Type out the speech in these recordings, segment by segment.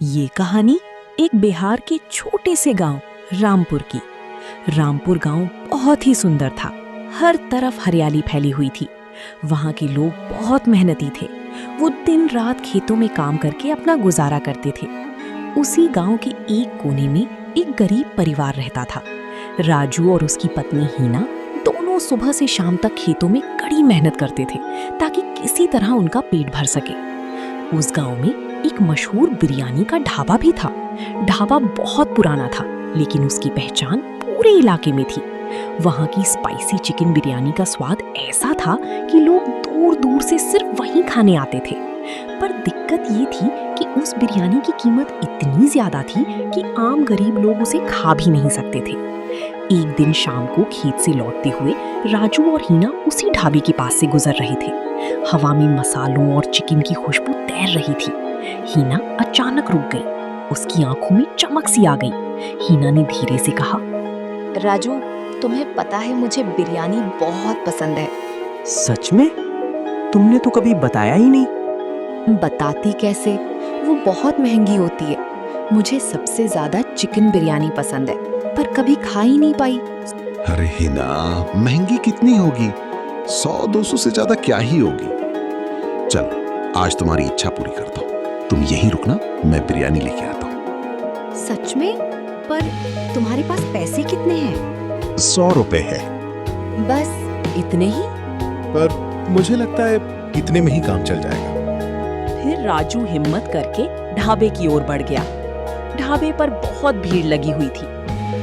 ये कहानी एक बिहार के छोटे से गांव रामपुर की। रामपुर गांव बहुत ही सुंदर था। हर तरफ हरियाली फैली हुई थी। वहां के लोग बहुत मेहनती थे। वो दिन रात खेतों में काम करके अपना गुजारा करते थे। उसी गांव के एक कोने में एक गरीब परिवार रहता था। राजू और उसकी पत्नी हीना दोनों सुबह से शाम तक खेतों में कड़ी मेहनत करते थे ताकि किसी तरह उनका पेट भर सके। उस गांव में एक मशहूर बिरयानी का ढाबा भी था। ढाबा बहुत पुराना था, लेकिन उसकी पहचान पूरे इलाके में थी। वहां की स्पाइसी चिकन बिरयानी का स्वाद ऐसा था कि लोग दूर दूर से सिर्फ वहीं खाने आते थे। पर दिक्कत ये थी कि उस बिरयानी की कीमत इतनी ज्यादा थी कि आम गरीब लोग उसे खा भी नहीं सकते थे। एक दिन शाम को खेत से लौटते हुए राजू और हीना उसी ढाबे के पास से गुजर रहे थे। हवा में मसालों और चिकन की खुशबू तैर रही थी। हीना अचानक रुक गई। उसकी आंखों में चमक सी आ गई। हीना ने धीरे से कहा, राजू, तुम्हें पता है मुझे बिरयानी बहुत पसंद है। सच में? तुमने तो कभी बताया ही नहीं। बताती कैसे, वो बहुत महंगी होती है। मुझे सबसे ज्यादा चिकन बिरयानी पसंद है, पर कभी खा ही नहीं पाई। अरे हिना, महंगी कितनी होगी? 100-200 से ज्यादा क्या ही होगी। चल, आज तुम्हारी इच्छा पूरी करता हूँ। तुम यहीं रुकना, मैं बिरयानी लेके आता हूँ। सच में? पर तुम्हारे पास पैसे कितने हैं? 100 रुपए है। बस इतने ही? पर मुझे लगता है इतने में ही काम चल जाएगा। फिर राजू हिम्मत करके ढाबे की ओर बढ़ गया। ढाबे पर बहुत भीड़ लगी हुई थी।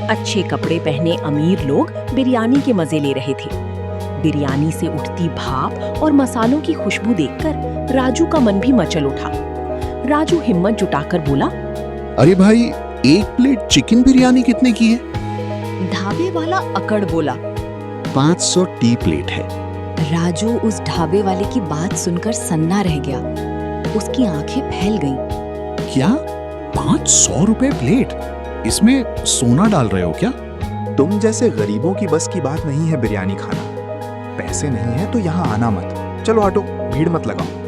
अच्छे कपड़े पहने अमीर लोग बिरयानी के मजे ले रहे थे। बिरयानी से उठती भाप और मसालों की खुशबू देखकर राजू का मन भी मचल उठा। राजू हिम्मत जुटाकर बोला, अरे भाई, एक प्लेट चिकन बिरयानी कितने की है? ढाबे वाला अकड़ बोला। 500 टी प्लेट है। राजू उस ढाबे वाले की बात सुनकर सन्ना रह गया। उसकी आंखें फैल गईं। क्या 500 रुपए प्लेट? इसमें सोना डाल रहे हो क्या? तुम जैसे गरीबों की बस की बात नहीं है बिरयानी खाना। पैसे नहीं है तो यहाँ आना मत। चलो हटो, भीड़ मत लगाओ।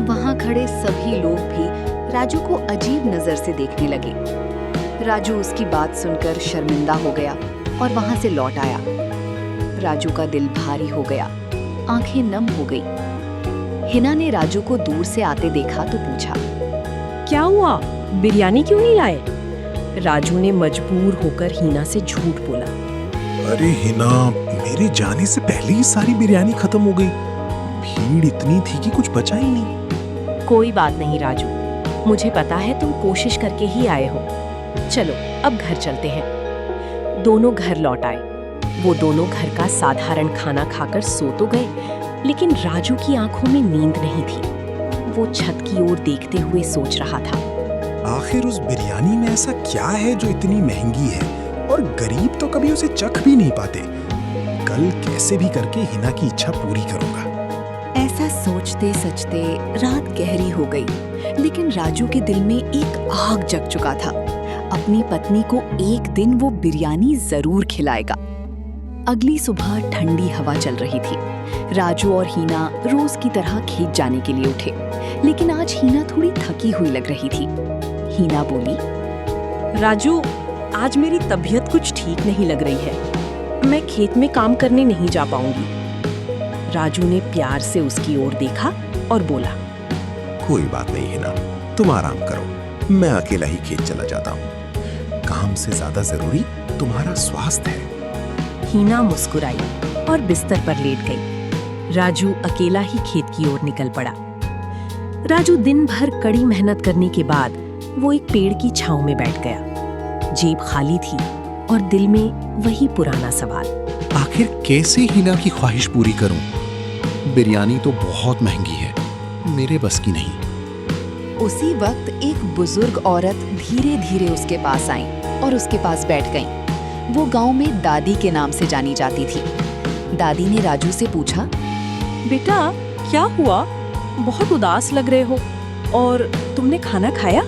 वहां खड़े सभी लोग भी राजू को अजीब नजर से देखने लगे। राजू उसकी बात सुनकर शर्मिंदा हो गया और वहां से लौट आया। राजू का दिल भारी हो गया, आंखें नम हो गई। हिना ने राजू को दूर से आते देखा तो पूछा, क्या हुआ? बिरयानी क्यों नहीं लाए? राजू ने मजबूर होकर हीना से झूठ बोला। अरे हिना, मेरे जाने से पहले ही सारी बिरयानी खत्म हो गई। भीड़ इतनी थी कि कुछ बचा ही नहीं। कोई बात नहीं राजू, मुझे पता है तुम कोशिश करके ही आए हो। चलो अब घर चलते हैं। दोनों घर लौट आए। वो दोनों घर का साधारण खाना खाकर सो तो गए, लेकिन राजू की आंखों में नींद नहीं थी। वो छत की ओर देखते हुए सोच रहा था, आखिर उस बिरयानी में ऐसा क्या है जो इतनी महंगी है और गरीब तो कभी उसे चख भी नहीं पाते। कल कैसे भी करके हिना की इच्छा पूरी करूंगा। ऐसा सोचते सचते रात गहरी हो गई, लेकिन राजू के दिल में एक आग जग चुका था। अपनी पत्नी को एक दिन वो बिरयानी जरूर खिलाएगा। अगली सुबह ठंडी हवा चल रही थी। राजू और हीना रोज की तरह खेत जाने के लिए उठे, लेकिन आज हीना थोड़ी थकी हुई लग रही थी। हीना बोली, राजू, आज मेरी तबीयत कुछ ठीक नहीं लग रही है। मैं खेत में काम करने नहीं जा पाऊंगी। राजू ने प्यार से उसकी ओर देखा और बोला, कोई बात नहीं हिना, तुम आराम करो। मैं अकेला ही खेत चला जाता हूँ। काम से ज्यादा जरूरी तुम्हारा स्वास्थ्य है। हीना मुस्कुराई और बिस्तर पर लेट गई। राजू अकेला ही खेत की ओर निकल पड़ा। राजू दिन भर कड़ी मेहनत करने के बाद वो एक पेड़ की छांव में बैठ गया। जेब खाली थी और दिल में वही पुराना सवाल, आखिर कैसे हिना की ख्वाहिश पूरी करूं? बिरयानी तो बहुत महंगी है, मेरे बस की नहीं। उसी वक्त एक बुजुर्ग औरत धीरे धीरे उसके पास आई और उसके पास बैठ गई। वो गांव में दादी के नाम से जानी जाती थी। दादी ने राजू से पूछा, बेटा क्या हुआ? बहुत उदास लग रहे हो और तुमने खाना खाया?